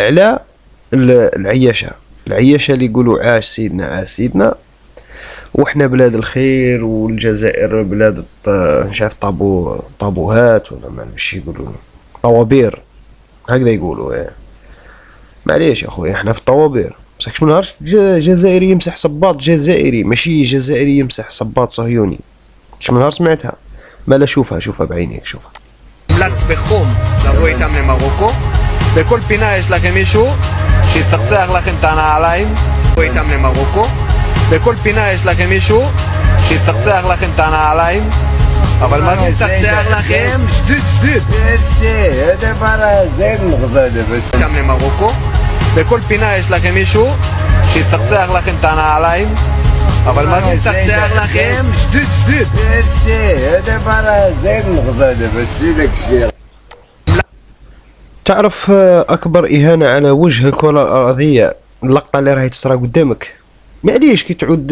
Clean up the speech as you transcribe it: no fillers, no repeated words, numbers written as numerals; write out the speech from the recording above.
على العياشة اللي يقولوا عاش سيدنا عاش سيدنا، وحنا بلاد الخير والجزائر بلاد مش عارف طابوهات ولا ما باش يقولوا طوابير هكذا يقولوا. معليش يا خويا احنا في الطوابير، بصح شنو نهارش جزائري يمسح صباط جزائري ماشي جزائري يمسح صباط صهيوني. شنو نهار سمعتها؟ ما لا شوفها بعينيك شوفها. בלק בחום לבוא איתם למרוקו, בכל פינה יש לכם מישהו שיצחצח לכם את הנעליים, לבוא איתם למרוקו, בכל פינה יש לכם מישהו שיצחצח לכם את הנעליים, אבל מה זה יצחצח לכם? שדוד הדבר הזה נغزד איתם למרוקו, בכל פינה יש לכם מישהו שיצחצח לכם את הנעליים, אבל מה זה יצחצח לכם? שדוד הדבר הזה נغزד איתם. تعرف اكبر اهانة على وجه الكرة الارضية اللقطة اللي راهي تصرى قدامك؟ معليش كي تعود